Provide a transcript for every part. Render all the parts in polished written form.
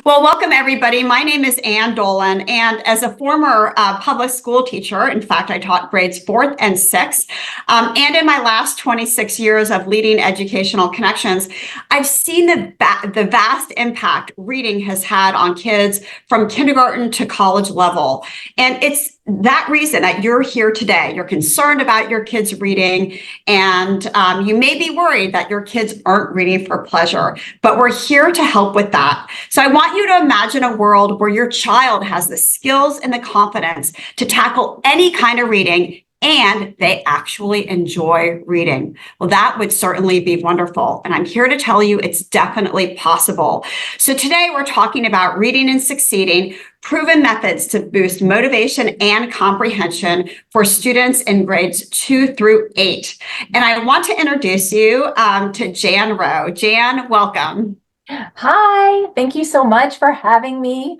Well, welcome everybody. My name is Ann Dolin, and as a former public school teacher, in fact, I taught grades 4th and 6th, and in my last 26 years of leading educational connections, I've seen the vast impact reading has had on kids from kindergarten to college level. And it's that reason that you're here today. You're concerned about your kids reading, and you may be worried that your kids aren't reading for pleasure, but we're here to help with that. So I want you to imagine a world where your child has the skills and the confidence to tackle any kind of reading, and they actually enjoy reading. Well, that would certainly be wonderful. And I'm here to tell you it's definitely possible. So today we're talking about reading and succeeding, proven methods to boost motivation and comprehension for students in grades 2 through 8. And I want to introduce you to Jan Rowe. Jan, welcome. Hi, thank you so much for having me.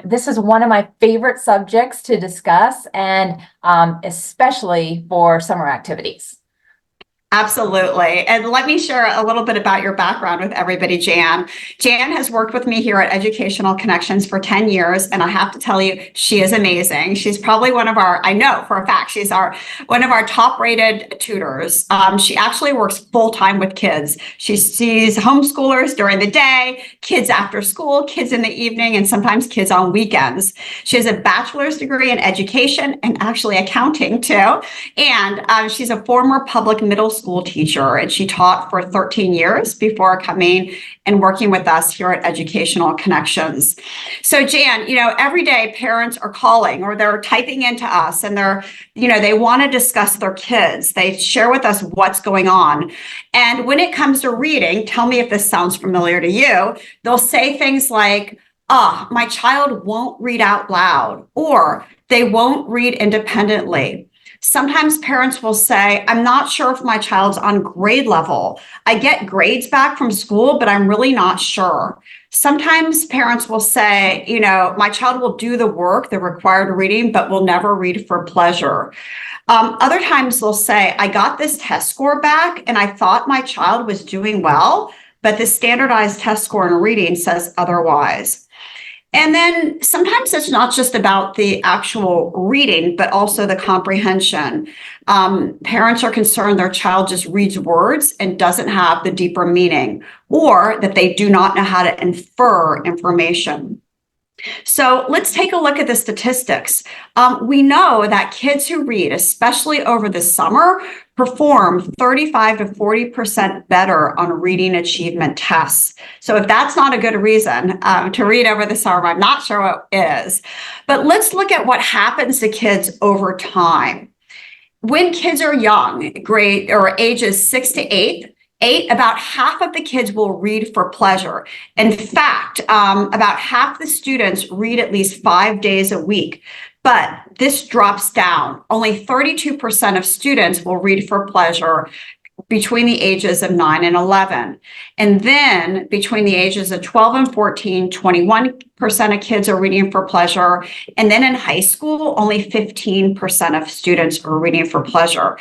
This is one of my favorite subjects to discuss, and especially for summer activities. Absolutely. And let me share a little bit about your background with everybody, Jan. Jan has worked with me here at Educational Connections for 10 years, and I have to tell you, she is amazing. She's probably one of our, I know for a fact, she's one of our top-rated tutors. She actually works full-time with kids. She sees homeschoolers during the day, kids after school, kids in the evening, and sometimes kids on weekends. She has a bachelor's degree in education and actually accounting too. And she's a former public middle school teacher, and she taught for 13 years before coming and working with us here at Educational Connections. So Jan, every day parents are calling or they're typing into us, and they want to discuss their kids. They share with us what's going on. And when it comes to reading, tell me if this sounds familiar to you, they'll say things like, my child won't read out loud, or they won't read independently. Sometimes parents will say, I'm not sure if my child's on grade level. I get grades back from school, but I'm really not sure. Sometimes parents will say, my child will do the work, the required reading, but will never read for pleasure. Other times they'll say, I got this test score back and I thought my child was doing well, but the standardized test score in reading says otherwise. And then sometimes it's not just about the actual reading, but also the comprehension. Parents are concerned their child just reads words and doesn't have the deeper meaning, or that they do not know how to infer information. So let's take a look at the statistics. We know that kids who read, especially over the summer, perform 35 to 40% better on reading achievement tests. So if that's not a good reason to read over the summer, I'm not sure what is. But let's look at what happens to kids over time. When kids are young, grade or ages 6 to 8, about half of the kids will read for pleasure. In fact, about half the students read at least 5 days a week. But this drops down. Only 32% of students will read for pleasure between the ages of 9 and 11. And then between the ages of 12 and 14, 21% of kids are reading for pleasure. And then in high school, only 15% of students are reading for pleasure.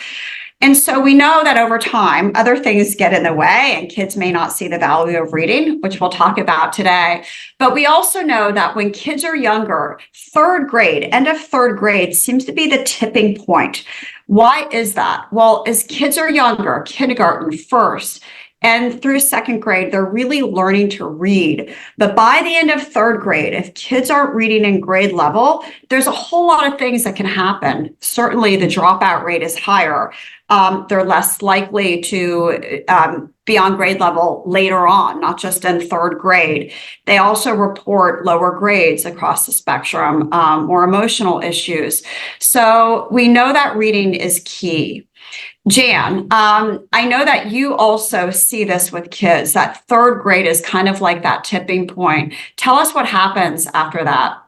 And so we know that over time, other things get in the way and kids may not see the value of reading, which we'll talk about today. But we also know that when kids are younger, end of third grade seems to be the tipping point. Why is that? Well, as kids are younger, kindergarten, first, and through second grade, they're really learning to read. But by the end of third grade, if kids aren't reading in grade level, there's a whole lot of things that can happen. Certainly, the dropout rate is higher. They're less likely to be on grade level later on, not just in third grade. They also report lower grades across the spectrum, more emotional issues. So we know that reading is key. Jan, I know that you also see this with kids, that third grade is kind of like that tipping point. Tell us what happens after that.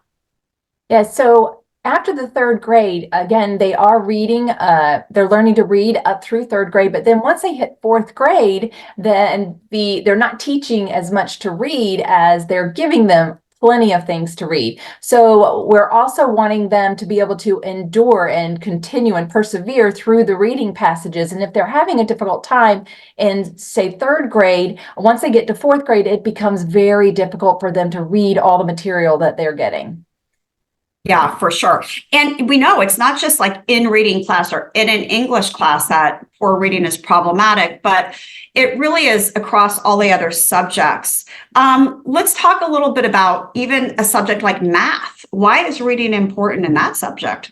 Yeah, so after the third grade, again, they are reading, they're learning to read up through third grade, but then once they hit fourth grade, then they're not teaching as much to read as they're giving them plenty of things to read. So we're also wanting them to be able to endure and continue and persevere through the reading passages. And if they're having a difficult time in, say, third grade, once they get to fourth grade, it becomes very difficult for them to read all the material that they're getting. Yeah, for sure. And we know it's not just like in reading class or in an English class that poor reading is problematic, but it really is across all the other subjects. Let's talk a little bit about even a subject like math. Why is reading important in that subject?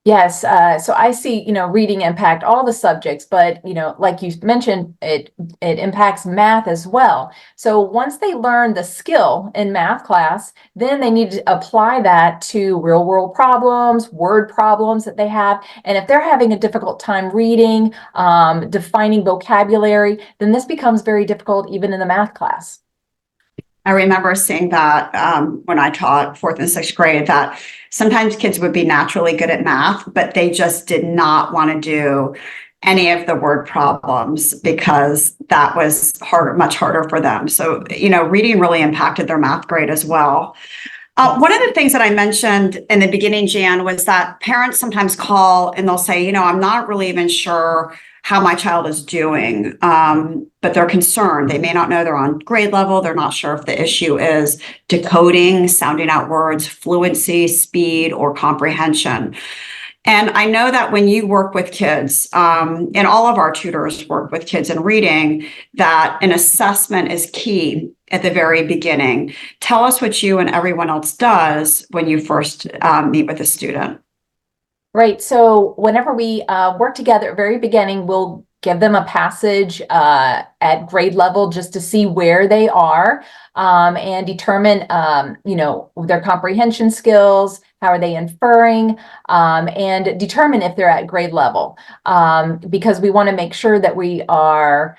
Yes, so I see, reading impact all the subjects, but, like you mentioned, it impacts math as well. So once they learn the skill in math class, then they need to apply that to real world problems, word problems that they have. And if they're having a difficult time reading, defining vocabulary, then this becomes very difficult even in the math class. I remember seeing that when I taught fourth and sixth grade, that sometimes kids would be naturally good at math, but they just did not want to do any of the word problems because that was harder, much harder for them. So, reading really impacted their math grade as well. One of the things that I mentioned in the beginning, Jan, was that parents sometimes call and they'll say, I'm not really even sure how my child is doing, but they're concerned. They may not know they're on grade level. They're not sure if the issue is decoding, sounding out words, fluency, speed, or comprehension. And I know that when you work with kids, and all of our tutors work with kids in reading, that an assessment is key at the very beginning. Tell us what you and everyone else does when you first meet with a student. Right. So whenever we work together at the very beginning, we'll give them a passage at grade level just to see where they are and determine, their comprehension skills, how are they inferring, and determine if they're at grade level. Because we want to make sure that we are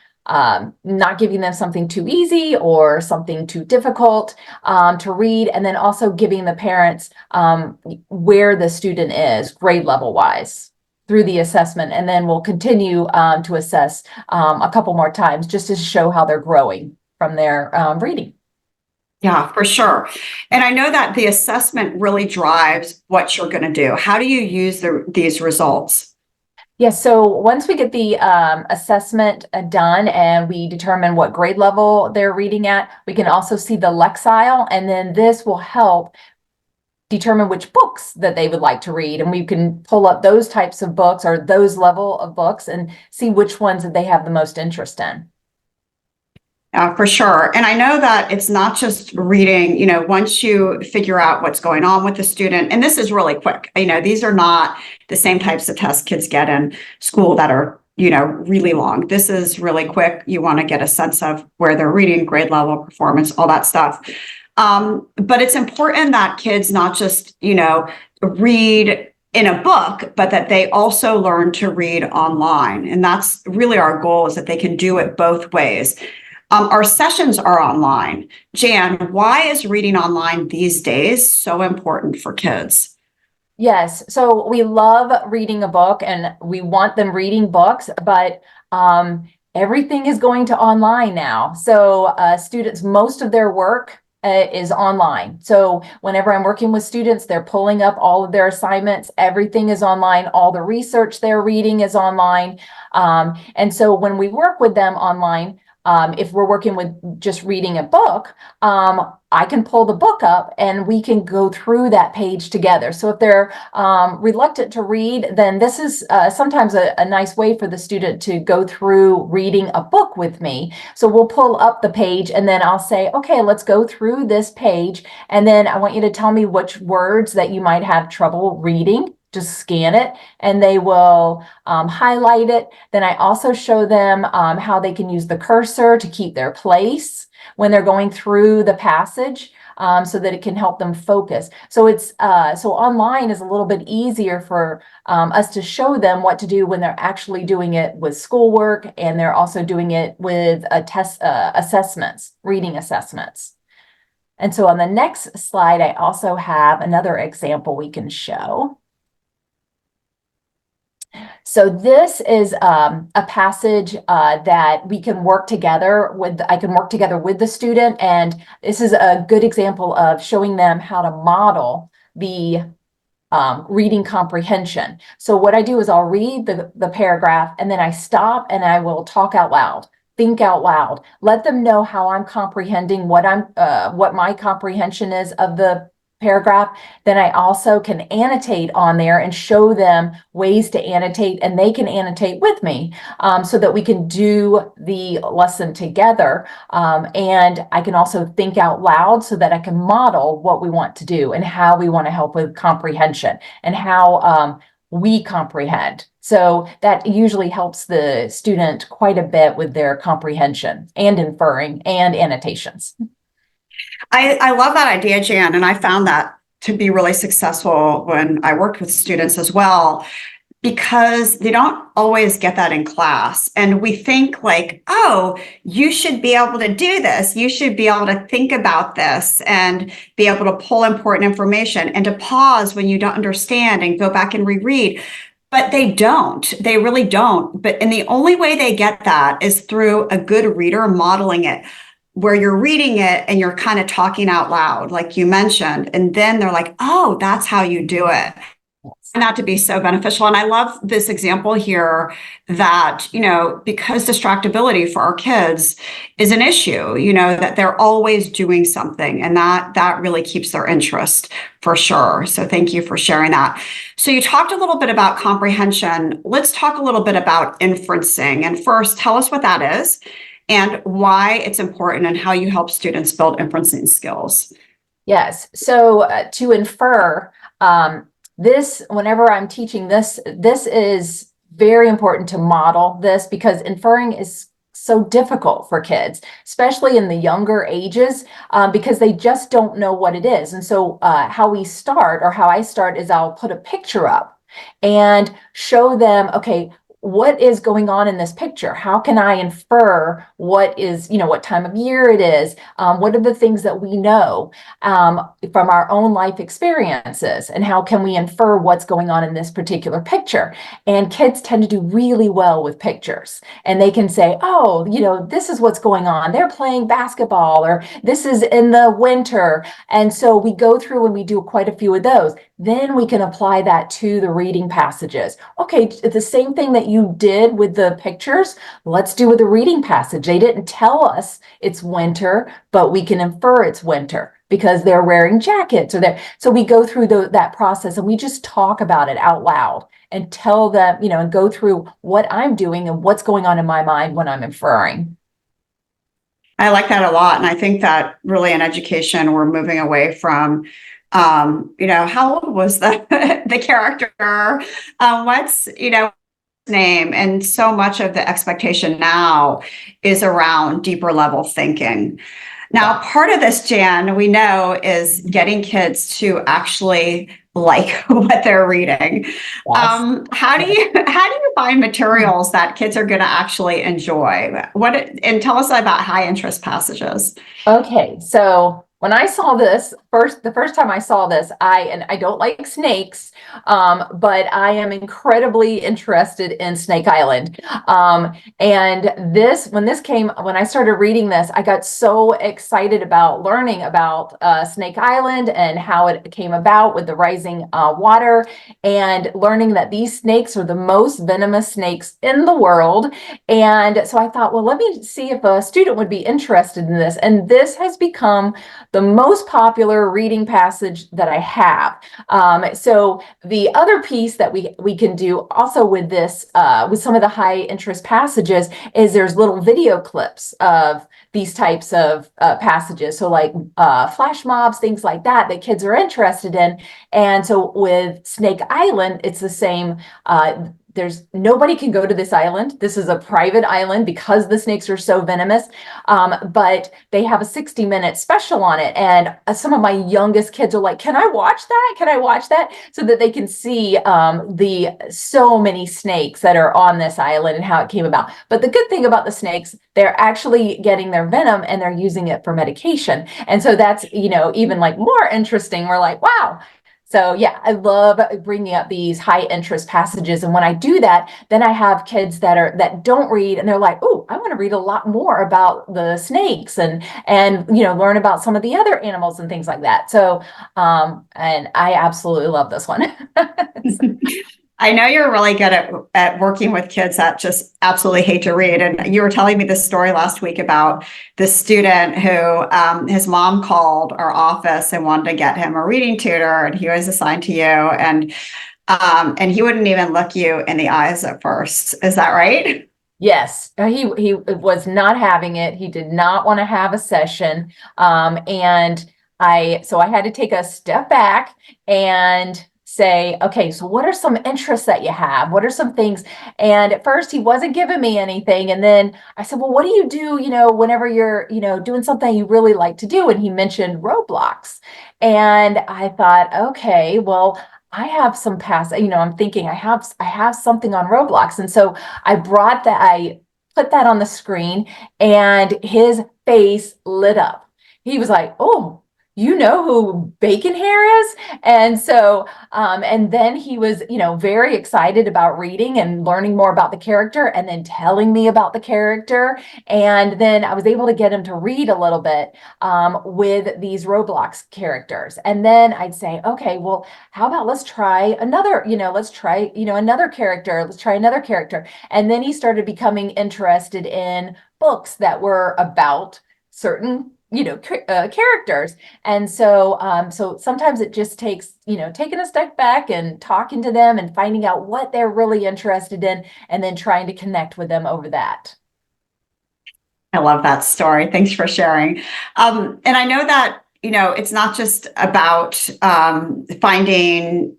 not giving them something too easy or something too difficult to read, and then also giving the parents where the student is grade level wise through the assessment. And then we'll continue to assess a couple more times just to show how they're growing from their reading. Yeah, for sure. And I know that the assessment really drives what you're going to do. How do you use these results? Yes, so once we get the assessment done and we determine what grade level they're reading at, we can also see the Lexile, and then this will help determine which books that they would like to read. And we can pull up those types of books or those level of books and see which ones that they have the most interest in. For sure. And I know that it's not just reading, once you figure out what's going on with the student, and this is really quick, these are not the same types of tests kids get in school that are, really long. This is really quick. You want to get a sense of where they're reading, grade level, performance, all that stuff. But it's important that kids not just, read in a book, but that they also learn to read online. And that's really our goal, is that they can do it both ways. Our sessions are online. Jan, why is reading online these days so important for kids? Yes, so we love reading a book and we want them reading books, but everything is going to online now. So students, most of their work is online. So whenever I'm working with students, they're pulling up all of their assignments. Everything is online. All the research they're reading is online. And so when we work with them online, if we're working with just reading a book, I can pull the book up and we can go through that page together. So if they're reluctant to read, then this is sometimes a nice way for the student to go through reading a book with me. So we'll pull up the page and then I'll say, okay, let's go through this page. And then I want you to tell me which words that you might have trouble reading. Just scan it and they will highlight it. Then I also show them how they can use the cursor to keep their place when they're going through the passage so that it can help them focus. So it's so online is a little bit easier for us to show them what to do when they're actually doing it with schoolwork, and they're also doing it with assessments, reading assessments. And so on the next slide, I also have another example we can show. So this is a passage that we can work together with. I can work together with the student, and this is a good example of showing them how to model the reading comprehension. So what I do is I'll read the paragraph, and then I stop and I will talk out loud, think out loud, let them know how I'm comprehending what my comprehension is of the paragraph. Then I also can annotate on there and show them ways to annotate, and they can annotate with me, so that we can do the lesson together. And I can also think out loud so that I can model what we want to do and how we want to help with comprehension and how we comprehend. So that usually helps the student quite a bit with their comprehension and inferring and annotations. I love that idea, Jan, and I found that to be really successful when I worked with students as well, because they don't always get that in class. And we think like, oh, you should be able to do this. You should be able to think about this and be able to pull important information and to pause when you don't understand and go back and reread. But they don't. They really don't. And the only way they get that is through a good reader modeling it, where you're reading it and you're kind of talking out loud, like you mentioned. And then they're like, oh, that's how you do it. Not to be so beneficial. And I love this example here that, because distractibility for our kids is an issue, that they're always doing something, and that really keeps their interest for sure. So thank you for sharing that. So you talked a little bit about comprehension. Let's talk a little bit about inferencing. And first, tell us what that is and why it's important and how you help students build inferencing skills. Yes. So to infer, whenever I'm teaching this is very important to model this, because inferring is so difficult for kids, especially in the younger ages, because they just don't know what it is. And so how I start is I'll put a picture up and show them, okay, what is going on in this picture? How can I infer what time of year it is? What are the things that we know from our own life experiences? And how can we infer what's going on in this particular picture? And kids tend to do really well with pictures. And they can say, oh, this is what's going on. They're playing basketball, or this is in the winter. And so we go through and we do quite a few of those. Then we can apply that to the reading passages. Okay, the same thing that you did with the pictures, let's do with the reading passage. They didn't tell us it's winter, but we can infer it's winter because they're wearing jackets so we go through that process, and we just talk about it out loud and tell them, and go through what I'm doing and what's going on in my mind when I'm inferring. I like that a lot. And I think that really in education, we're moving away from how old was the character? What's, name? And so much of the expectation now is around deeper level thinking. Now, part of this, Jan, we know is getting kids to actually like what they're reading. Yes. How do you find materials that kids are going to actually enjoy? And tell us about high interest passages. Okay, so when I saw this the first time I saw this, I don't like snakes, but I am incredibly interested in Snake Island. And when I started reading this, I got so excited about learning about Snake Island and how it came about with the rising water, and learning that these snakes are the most venomous snakes in the world. And so I thought, well, let me see if a student would be interested in this. And this has become the most popular reading passage that I have. So the other piece that we can do also with this, with some of the high interest passages, is there's little video clips of these types of passages. So like flash mobs, things like that kids are interested in. And so with Snake Island, it's the same. There's nobody can go to this island. This is a private island because the snakes are so venomous. But they have a 60-minute special on it. And some of my youngest kids are like, can I watch that? Can I watch that? So that they can see the so many snakes that are on this island and how it came about. But the good thing about the snakes, they're actually getting their venom and they're using it for medication. And so that's, even like more interesting. We're like, wow. So yeah, I love bringing up these high interest passages. And when I do that, then I have kids that don't read, and they're like, oh, I want to read a lot more about the snakes and learn about some of the other animals and things like that. So and I absolutely love this one. I know you're really good at working with kids that just absolutely hate to read. And you were telling me this story last week about this student who his mom called our office and wanted to get him a reading tutor, and he was assigned to you, and he wouldn't even look you in the eyes at first. Is that right? Yes, he was not having it. He did not want to have a session. And I had to take a step back and say, okay, so what are some interests that you have? What are some things? And at first he wasn't giving me anything. And then I said, well, what do you do, whenever you're, doing something you really like to do? And he mentioned Roblox. And I thought, okay, well, I have some past, I'm thinking I have something on Roblox. And so I put that on the screen, and his face lit up. He was like, oh, you know who Bacon Hair is? And so, and then he was, very excited about reading and learning more about the character, and then telling me about the character. And then I was able to get him to read a little bit with these Roblox characters. And then I'd say, okay, well, how about let's try another, another character. Let's try another character. And then he started becoming interested in books that were about certain characters. And so so sometimes it just takes taking a step back and talking to them and finding out what they're really interested in, and then trying to connect with them over that. I love that story. Thanks for sharing. And I know that, it's not just about finding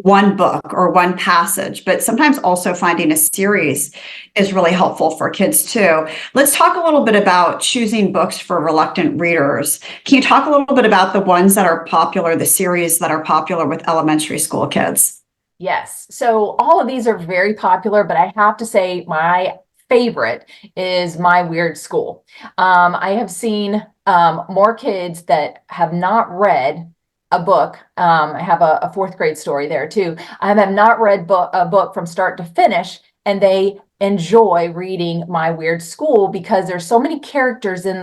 one book or one passage, but sometimes also finding a series is really helpful for kids too. Let's talk a little bit about choosing books for reluctant readers. Can you talk a little bit about the ones that are popular, the series that are popular with elementary school kids? Yes. So all of these are very popular, but I have to say my favorite is My Weird School. I have seen more kids that have not read a book. I have a fourth grade story there too. I have not read a book from start to finish, and they enjoy reading My Weird School because there's so many characters in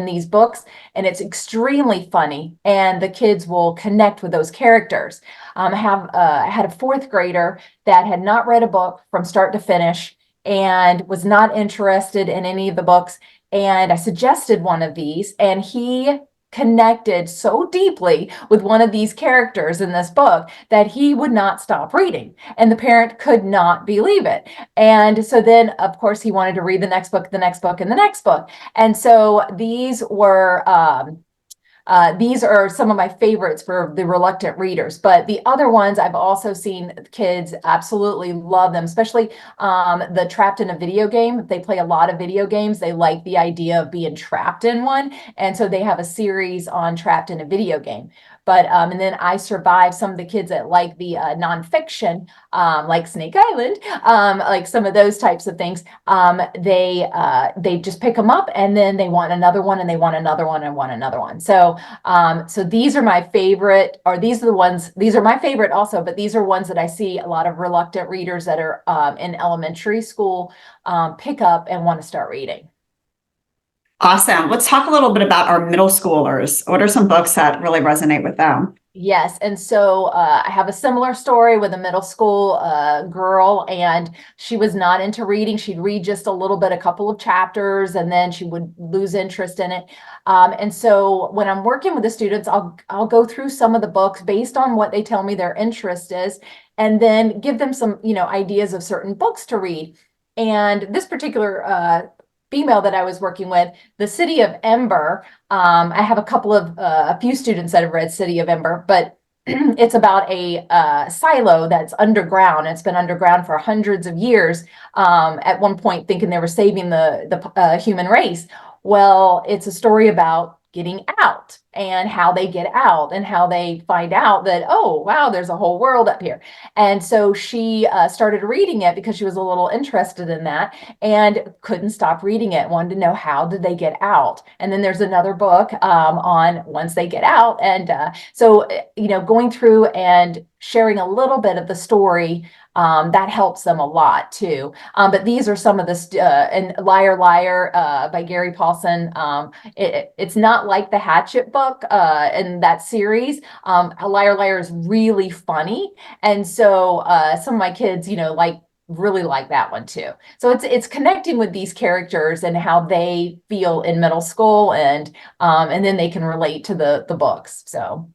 these books, and it's extremely funny, and the kids will connect with those characters. I had a fourth grader that had not read a book from start to finish and was not interested in any of the books. And I suggested one of these, and he connected so deeply with one of these characters in this book that he would not stop reading. And the parent could not believe it. And so then, of course, he wanted to read the next book, the next book, and the next book. And so these are some of my favorites for the reluctant readers, but the other ones I've also seen kids absolutely love them, especially the trapped in a video game. If they play a lot of video games, they like the idea of being trapped in one. And so they have a series on trapped in a video game. But and then I survive some of the kids that like the nonfiction, like Snake Island, like some of those types of things. They just pick them up, and then they want another one, and they want another one, and want another one. So so these are my favorite, or these are my favorite also, but these are ones that I see a lot of reluctant readers that are in elementary school pick up and want to start reading. Awesome. Let's talk a little bit about our middle schoolers. What are some books that really resonate with them? Yes, and so I have a similar story with a middle school girl, and she was not into reading. She'd read just a little bit, a couple of chapters, and then she would lose interest in it. And so when I'm working with the students, I'll go through some of the books based on what they tell me their interest is, and then give them some ideas of certain books to read. And this particular female that I was working with, The City of Ember. I have a few students that have read City of Ember, but it's about a silo that's underground. It's been underground for hundreds of years. At one point, thinking they were saving the human race. Well, it's a story about getting out. and how they get out and how they find out that, oh, wow, there's a whole world up here. And so she started reading it because she was a little interested in that and couldn't stop reading it, wanted to know how did they get out. And then there's another book on once they get out. And going through and sharing a little bit of the story, that helps them a lot too. But these are some of the, and Liar Liar by Gary Paulson. It's not like the Hatchet book in that series. Liar Liar is really funny. And so some of my kids, really like that one too. So it's connecting with these characters and how they feel in middle school, and then they can relate to the books. So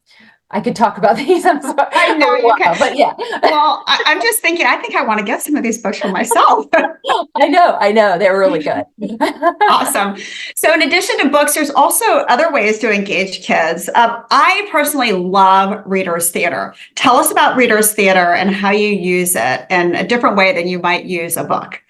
I could talk about these. I'm sorry. I know you can. But yeah. Well, I'm just thinking, I think I want to get some of these books for myself. I know. They're really good. Awesome. So in addition to books, there's also other ways to engage kids. I personally love readers theater. Tell us about readers theater and how you use it in a different way than you might use a book.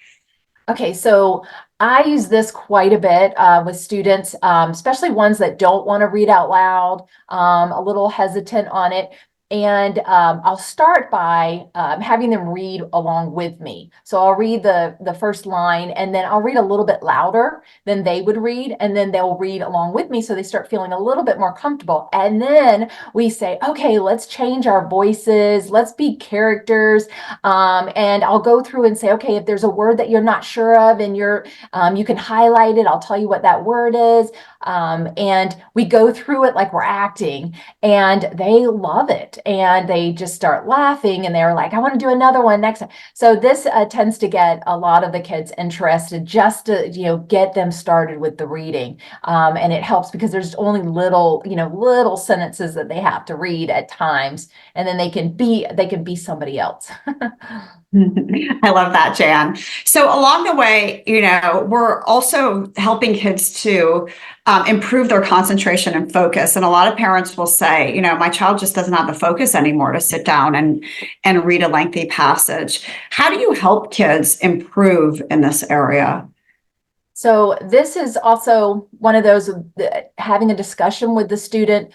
Okay, so I use this quite a bit with students, especially ones that don't want to read out loud, a little hesitant on it. And I'll start by having them read along with me. So I'll read the first line, and then I'll read a little bit louder than they would read, and then they'll read along with me so they start feeling a little bit more comfortable. And then we say, okay, let's change our voices, let's be characters. And I'll go through and say, okay, if there's a word that you're not sure of and you can highlight it, I'll tell you what that word is. And we go through it like we're acting, and they love it. And they just start laughing, and they're like, I want to do another one next time. So this tends to get a lot of the kids interested, just to get them started with the reading. And it helps because there's only little sentences that they have to read at times, and then they can be somebody else. I love that, Jan. So along the way, we're also helping kids to improve their concentration and focus. And a lot of parents will say, my child just doesn't have the focus anymore to sit down and read a lengthy passage. How do you help kids improve in this area? So this is also one of those, having a discussion with the student,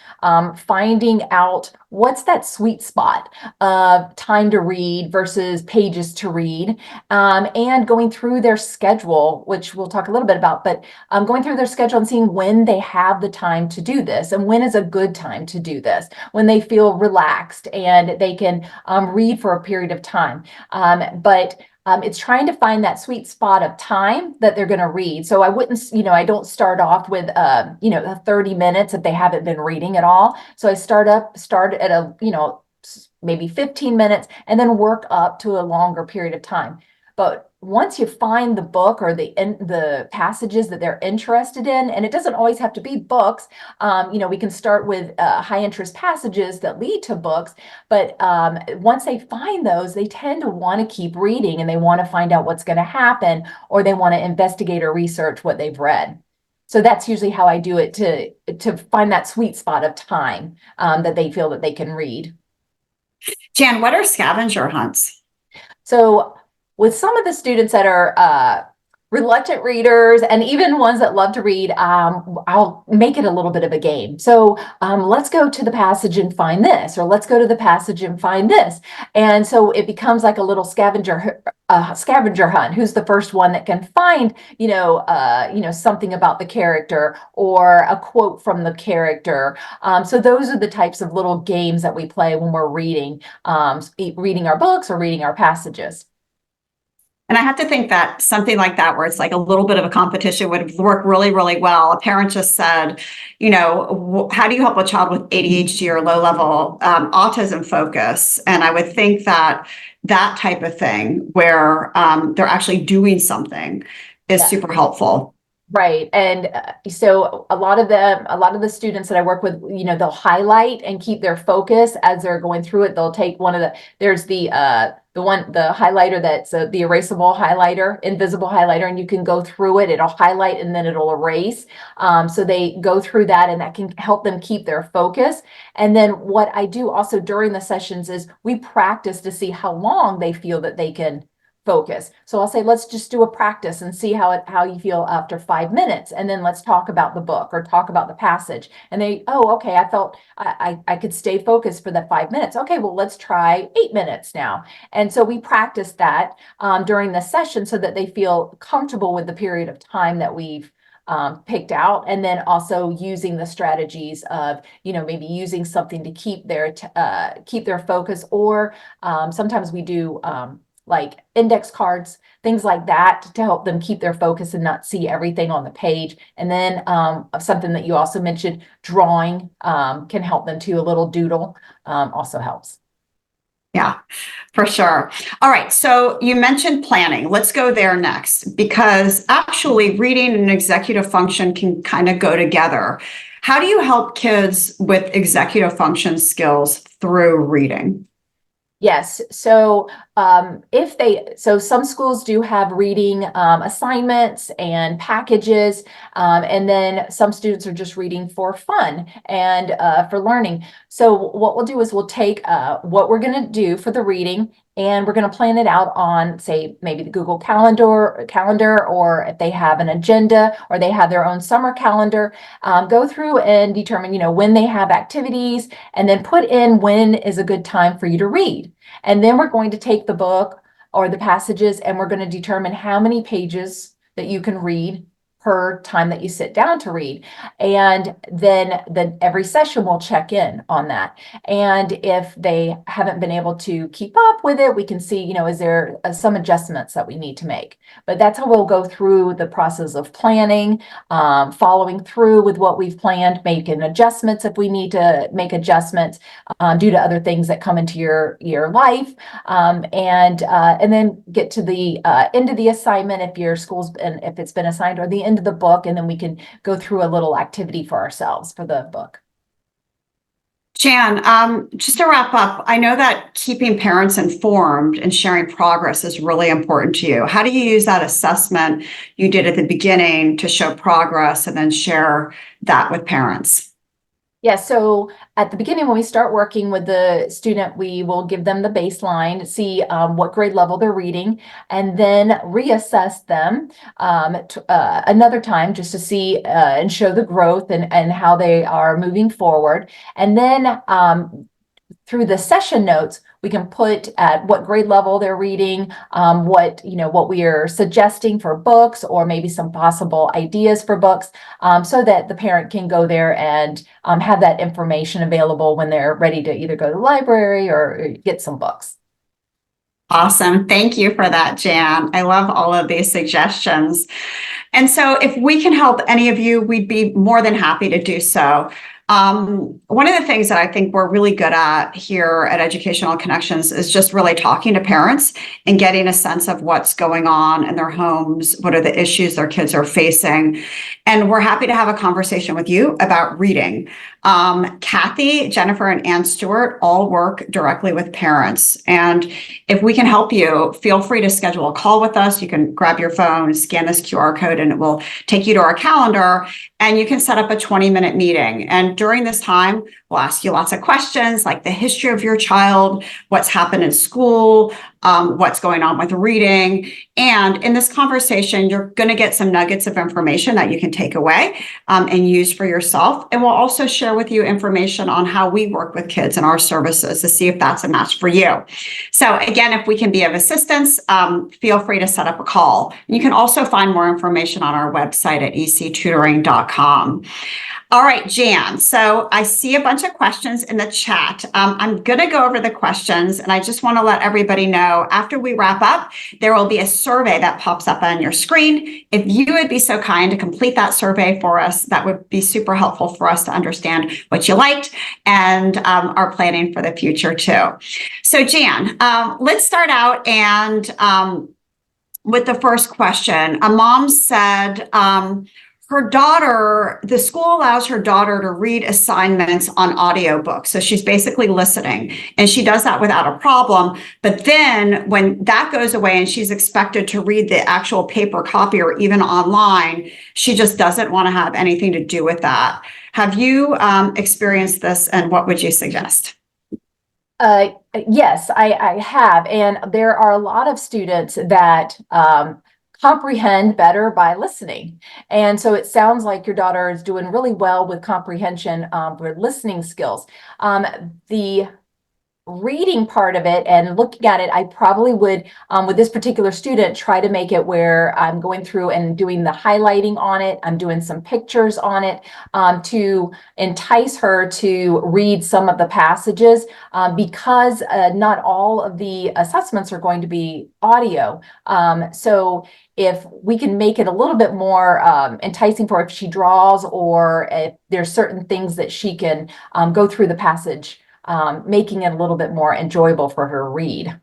finding out what's that sweet spot of time to read versus pages to read, and going through their schedule, which we'll talk a little bit about, but going through their schedule and seeing when they have the time to do this and when is a good time to do this, when they feel relaxed and they can read for a period of time. But it's trying to find that sweet spot of time that they're going to read. So I wouldn't, I don't start off with, 30 minutes if they haven't been reading at all. So I start at a, maybe 15 minutes and then work up to a longer period of time. But once you find the book or the passages that they're interested in, and it doesn't always have to be books, we can start with high interest passages that lead to books. But once they find those, they tend to want to keep reading, and they want to find out what's going to happen, or they want to investigate or research what they've read. So that's usually how I do it to find that sweet spot of time that they feel that they can read. Jan, what are scavenger hunts? So with some of the students that are reluctant readers, and even ones that love to read, I'll make it a little bit of a game. So let's go to the passage and find this, or let's go to the passage and find this. And so it becomes like a little scavenger hunt. Who's the first one that can find, something about the character or a quote from the character. So those are the types of little games that we play when we're reading our books or reading our passages. And I have to think that something like that, where it's like a little bit of a competition, would work really, really well. A parent just said, how do you help a child with ADHD or low level autism focus? And I would think that type of thing where they're actually doing something is super helpful. Right. And so a lot of the students that I work with, they'll highlight and keep their focus as they're going through it. They'll take there's the highlighter that's the erasable highlighter, invisible highlighter, and you can go through it. It'll highlight and then it'll erase. So they go through that, and that can help them keep their focus. And then what I do also during the sessions is we practice to see how long they feel that they can focus. So I'll say, let's just do a practice and see how you feel after 5 minutes. And then let's talk about the book or talk about the passage. And they, oh, okay, I felt I could stay focused for that 5 minutes. Okay, well, let's try 8 minutes now. And so we practice that during the session so that they feel comfortable with the period of time that we've picked out, and then also using the strategies of, maybe using something to keep their focus, or sometimes we do like index cards, things like that, to help them keep their focus and not see everything on the page. And then something that you also mentioned, drawing can help them too. A little doodle also helps. Yeah, for sure. All right. So you mentioned planning. Let's go there next, because actually reading and executive function can kind of go together. How do you help kids with executive function skills through reading? Yes. So some schools do have reading assignments and packages, and then some students are just reading for fun and for learning. So what we'll do is we'll take what we're going to do for the reading, and we're going to plan it out on, say, maybe the Google calendar, or if they have an agenda or they have their own summer calendar, go through and determine, when they have activities, and then put in when is a good time for you to read. And then we're going to take the book or the passages, and we're going to determine how many pages that you can read per time that you sit down to read. And then every session we'll check in on that. And if they haven't been able to keep up with it, we can see, is there some adjustments that we need to make. But that's how we'll go through the process of planning, following through with what we've planned, making adjustments if we need to make adjustments due to other things that come into your life, and then get to the end of the assignment if if it's been assigned, or the end of the book, and then we can go through a little activity for ourselves for the book. Jan, just to wrap up, I know that keeping parents informed and sharing progress is really important to you. How do you use that assessment you did at the beginning to show progress and then share that with parents? Yeah, so at the beginning, when we start working with the student, we will give them the baseline, see what grade level they're reading, and then reassess them another time just to see and show the growth and how they are moving forward. And then through the session notes, we can put at what grade level they're reading, what we are suggesting for books, or maybe some possible ideas for books, so that the parent can go there and have that information available when they're ready to either go to the library or get some books. Awesome. Thank you for that, Jan. I love all of these suggestions. And so if we can help any of you, we'd be more than happy to do so. One of the things that I think we're really good at here at Educational Connections is just really talking to parents and getting a sense of what's going on in their homes, what are the issues their kids are facing. And we're happy to have a conversation with you about reading. Kathy, Jennifer, and Ann Stewart all work directly with parents. And if we can help you, feel free to schedule a call with us. You can grab your phone, scan this QR code, and it will take you to our calendar. And you can set up a 20-minute meeting. And during this time, we'll ask you lots of questions like the history of your child, what's happened in school, what's going on with reading. And in this conversation, you're going to get some nuggets of information that you can take away and use for yourself. And we'll also share with you information on how we work with kids and our services to see if that's a match for you. So again, if we can be of assistance, feel free to set up a call. You can also find more information on our website at ectutoring.com. All right, Jan. So I see a bunch of questions in the chat. I'm going to go over the questions, and I just want to let everybody know after we wrap up, there will be a survey that pops up on your screen. If you would be so kind to complete that survey for us, that would be super helpful for us to understand what you liked and are planning for the future too. So Jan, let's start out and with the first question. A mom said, her daughter, the school allows her daughter to read assignments on audiobooks. So she's basically listening, and she does that without a problem. But then when that goes away and she's expected to read the actual paper copy or even online, she just doesn't want to have anything to do with that. Have you experienced this, and what would you suggest? Yes, I have. And there are a lot of students that comprehend better by listening. And so it sounds like your daughter is doing really well with comprehension for listening skills. The reading part of it and looking at it, I probably would, with this particular student, try to make it where I'm going through and doing the highlighting on it. I'm doing some pictures on it to entice her to read some of the passages because not all of the assessments are going to be audio. So if we can make it a little bit more enticing for if she draws or if there's certain things that she can go through the passage, making it a little bit more enjoyable for her to read.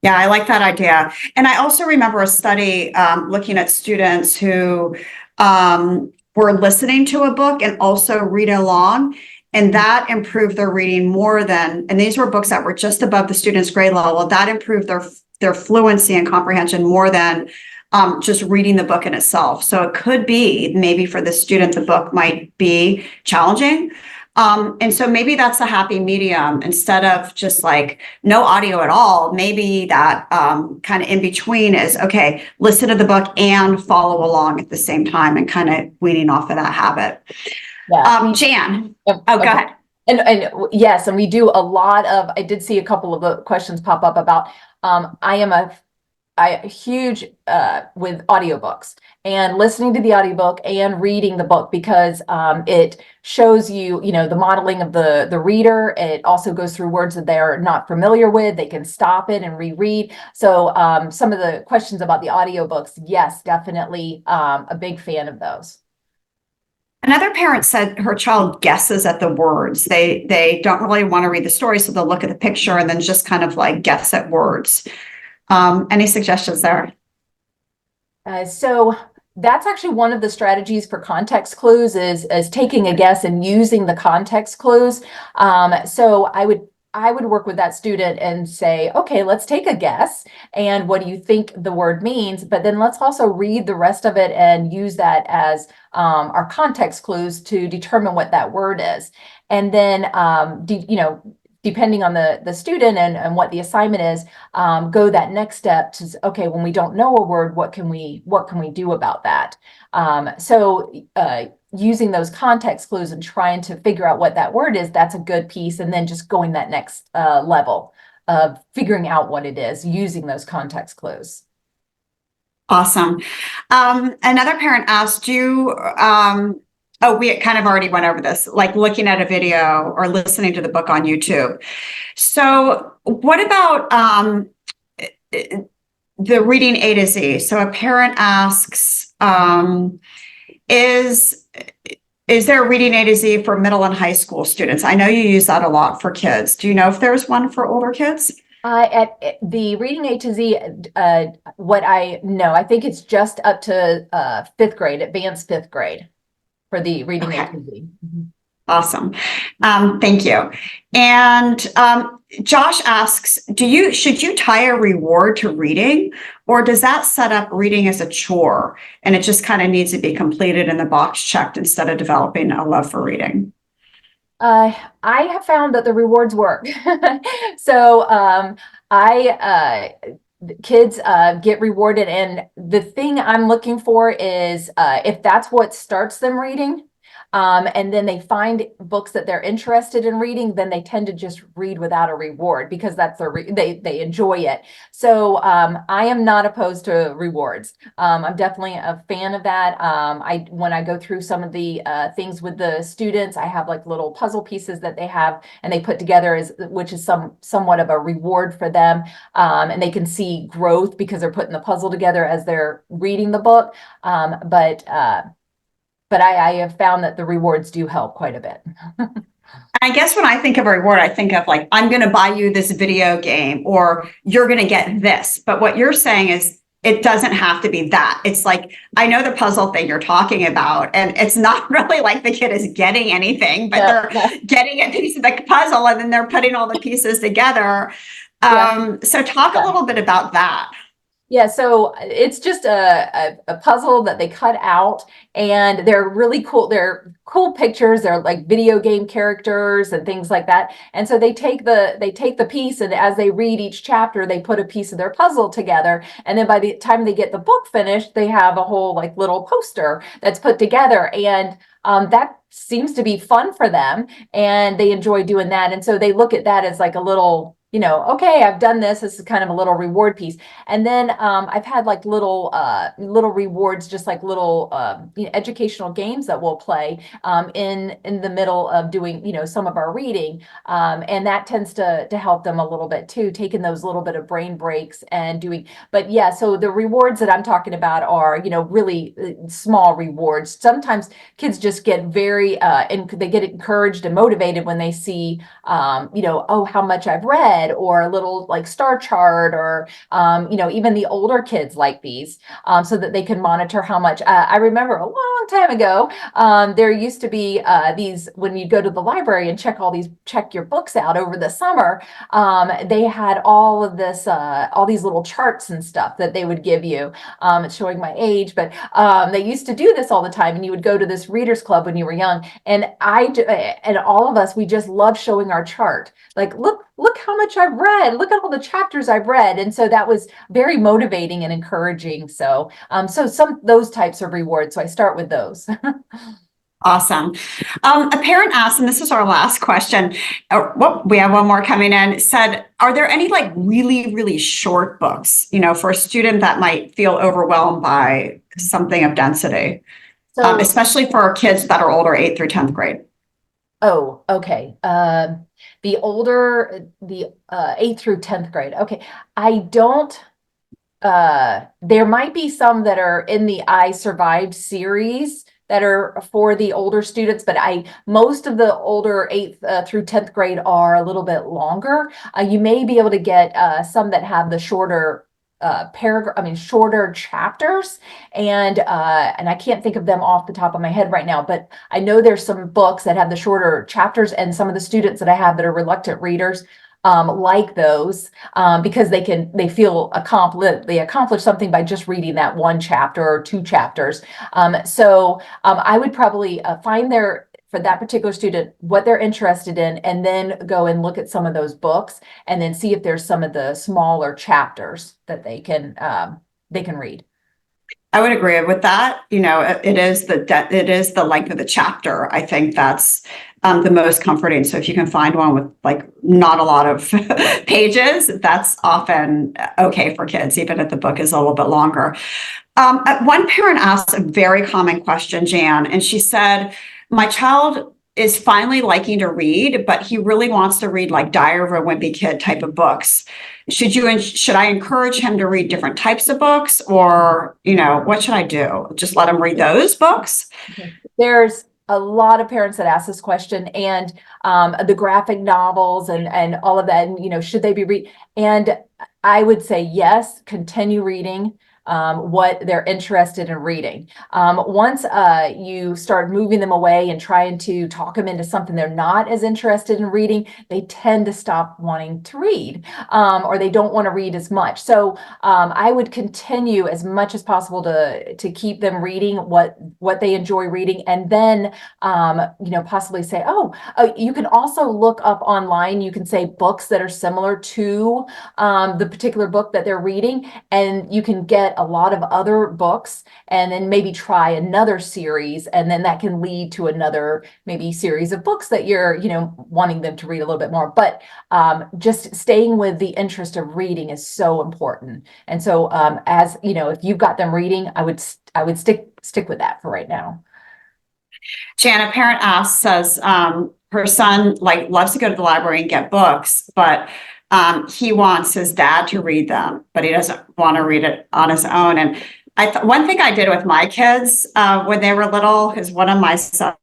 Yeah, I like that idea. And I also remember a study looking at students who were listening to a book and also reading along. And that improved their reading more than, and these were books that were just above the student's grade level. That improved their fluency and comprehension more than just reading the book in itself. So it could be maybe for the student, the book might be challenging. And so maybe that's a happy medium instead of just like no audio at all. Maybe that kind of in between is okay, listen to the book and follow along at the same time and kind of weaning off of that habit. Yeah. Jan, Yep. go Okay. ahead. And yes, and we do a lot of, I did see a couple of the questions pop up about, I am a huge with audiobooks and listening to the audiobook and reading the book because it shows you, the modeling of the reader. It also goes through words that they're not familiar with. They can stop it and reread. So some of the questions about the audiobooks, yes, definitely a big fan of those. Another parent said her child guesses at the words. They don't really want to read the story, so they'll look at the picture and then just kind of like guess at words. Any suggestions there? So that's actually one of the strategies for context clues is taking a guess and using the context clues. So I would work with that student and say, okay, let's take a guess. And what do you think the word means? But then let's also read the rest of it and use that as our context clues to determine what that word is. And then, depending on the student and what the assignment is, go that next step to, okay, when we don't know a word, what can we do about that? So using those context clues and trying to figure out what that word is, that's a good piece. And then just going that next level of figuring out what it is using those context clues. Awesome. Another parent asked you, oh, we kind of already went over this, like looking at a video or listening to the book on YouTube. So what about the reading A to Z? So a parent asks, is there a reading A to Z for middle and high school students? I know you use that a lot for kids. Do you know if there's one for older kids? At the reading A to Z, what I know, I think it's just up to fifth grade, advanced fifth grade for the reading A to Z. Mm-hmm. Awesome. Thank you. And Josh asks, should you tie a reward to reading, or does that set up reading as a chore and it just kind of needs to be completed and the box checked instead of developing a love for reading? I have found that the rewards work. So kids get rewarded, and the thing I'm looking for is if that's what starts them reading, and then they find books that they're interested in reading, then they tend to just read without a reward because that's they enjoy it. So I am not opposed to rewards. I'm definitely a fan of that. When I go through some of the things with the students, I have like little puzzle pieces that they have and they put together, which is somewhat of a reward for them, and they can see growth because they're putting the puzzle together as they're reading the book. But I have found that the rewards do help quite a bit. I guess when I think of a reward, I think of like, I'm going to buy you this video game or you're going to get this. But what you're saying is it doesn't have to be that. It's like, I know the puzzle thing you're talking about, and it's not really like the kid is getting anything, but they're getting a piece of the puzzle and then they're putting all the pieces together. So talk a little bit about that. Yeah, so it's just a puzzle that they cut out, and they're really cool. They're cool pictures. They're like video game characters and things like that. And so they take the piece, and as they read each chapter, they put a piece of their puzzle together. And then by the time they get the book finished, they have a whole like little poster that's put together. And that seems to be fun for them, and they enjoy doing that. And so they look at that as like a little, okay, I've done this. This is kind of a little reward piece. And then I've had like little rewards, just like little educational games that we'll play in the middle of doing some of our reading, and that tends to help them a little bit too, taking those little bit of brain breaks and doing. But yeah, so the rewards that I'm talking about are really small rewards. Sometimes kids just get very and they get encouraged and motivated when they see oh, how much I've read, or a little like star chart, or even the older kids like these, so that they can monitor how much. I remember a long time ago, there used to be these, when you go to the library and check your books out over the summer, they had all of this, all these little charts and stuff that they would give you. It's showing my age, but they used to do this all the time, and you would go to this readers club when you were young, and and all of us, we just love showing our chart. Like, look how much I've read. Look at all the chapters I've read. And so that was very motivating and encouraging. So, so some those types of rewards. So I start with those. Awesome. A parent asked, and this is our last question. Well, we have one more coming in. Said, are there any like really, really short books, for a student that might feel overwhelmed by something of density, So, especially for kids that are older, 8th through 10th grade? oh, okay. The 8th through 10th grade. Okay. I don't, there might be some that are in the I Survived series that are for the older students, but most of the older 8th through 10th grade are a little bit longer. You may be able to get some that have the shorter shorter chapters, and I can't think of them off the top of my head right now, but I know there's some books that have the shorter chapters, and some of the students that I have that are reluctant readers like those, because they feel they accomplish something by just reading that one chapter or two chapters. So I would probably find for that particular student what they're interested in, and then go and look at some of those books, and then see if there's some of the smaller chapters that they can read. I would agree with that. It is the length of the chapter. I think that's the most comforting. So if you can find one with like not a lot of pages, that's often okay for kids, even if the book is a little bit longer. One parent asked a very common question, Jan, and she said, my child is finally liking to read, but he really wants to read like Diary of a Wimpy Kid type of books. Should I encourage him to read different types of books, or, what should I do? Just let him read those books? There's a lot of parents that ask this question, and the graphic novels and all of that, and should they be read? And I would say yes, continue reading what they're interested in reading. Once you start moving them away and trying to talk them into something they're not as interested in reading, they tend to stop wanting to read, or they don't want to read as much. So I would continue as much as possible to keep them reading what they enjoy reading, and then possibly say, you can also look up online. You can say books that are similar to the particular book that they're reading, and you can get a lot of other books, and then maybe try another series, and then that can lead to another maybe series of books that you're wanting them to read a little bit more. But just staying with the interest of reading is so important. And so as if you've got them reading, I would stick with that for right now. Jan, a parent says her son loves to go to the library and get books, but he wants his dad to read them, but he doesn't want to read it on his own. And one thing I did with my kids when they were little, because one of my sons,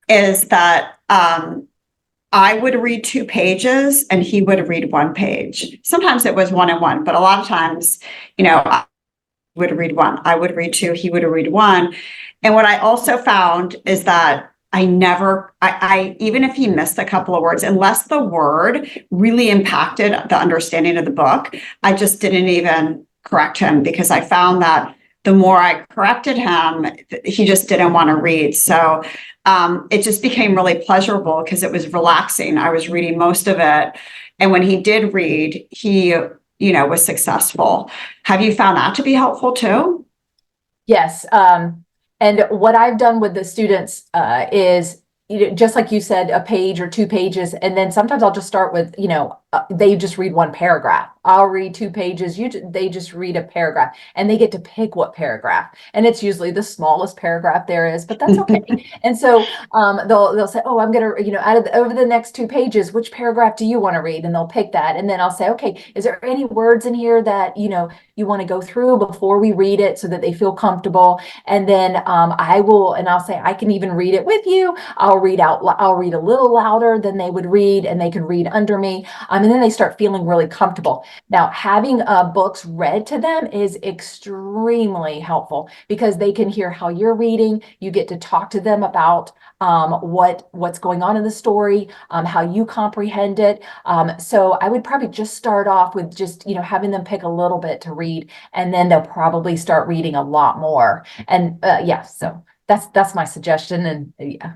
is that I would read 2 pages and he would read 1 page. Sometimes it was 1 and 1, but a lot of times, I would read 1. I would read 2, he would read 1. And what I also found is that even if he missed a couple of words, unless the word really impacted the understanding of the book, I just didn't even correct him, because I found that the more I corrected him, he just didn't want to read. So it just became really pleasurable because it was relaxing. I was reading most of it. And when he did read, he, was successful. Have you found that to be helpful too? Yes. And what I've done with the students is, just like you said, a page or 2 pages, and then sometimes I'll just start with, they just read one paragraph. I'll read 2 pages. They just read a paragraph, and they get to pick what paragraph. And it's usually the smallest paragraph there is, but that's okay. And so they'll say, oh, I'm gonna, over the next 2 pages, which paragraph do you want to read? And they'll pick that, and then I'll say, okay, is there any words in here that you want to go through before we read it so that they feel comfortable? And then I'll say, I can even read it with you. I'll read a little louder than they would read, and they can read under me. And then they start feeling really comfortable. Now, having books read to them is extremely helpful because they can hear how you're reading. You get to talk to them about what's going on in the story, how you comprehend it. So I would probably just start off with just, having them pick a little bit to read, and then they'll probably start reading a lot more. And yeah, so that's my suggestion. And yeah.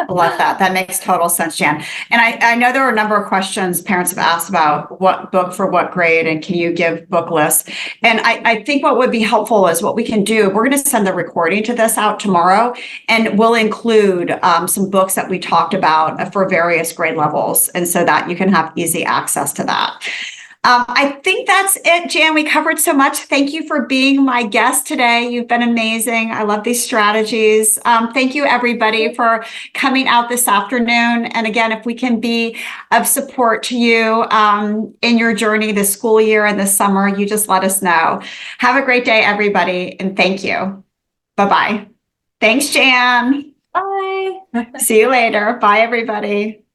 Love that. That makes total sense, Jan. And I know there are a number of questions parents have asked about what book for what grade, and can you give book lists? And I think what would be helpful is what we can do. We're going to send the recording to this out tomorrow, and we'll include some books that we talked about for various grade levels, and so that you can have easy access to that. I think that's it, Jan. We covered so much. Thank you for being my guest today. You've been amazing. I love these strategies. Thank you, everybody, for coming out this afternoon. And again, if we can be of support to you in your journey this school year and this summer, you just let us know. Have a great day, everybody, and thank you. Bye-bye. Thanks, Jan. Bye. See you later. Bye, everybody.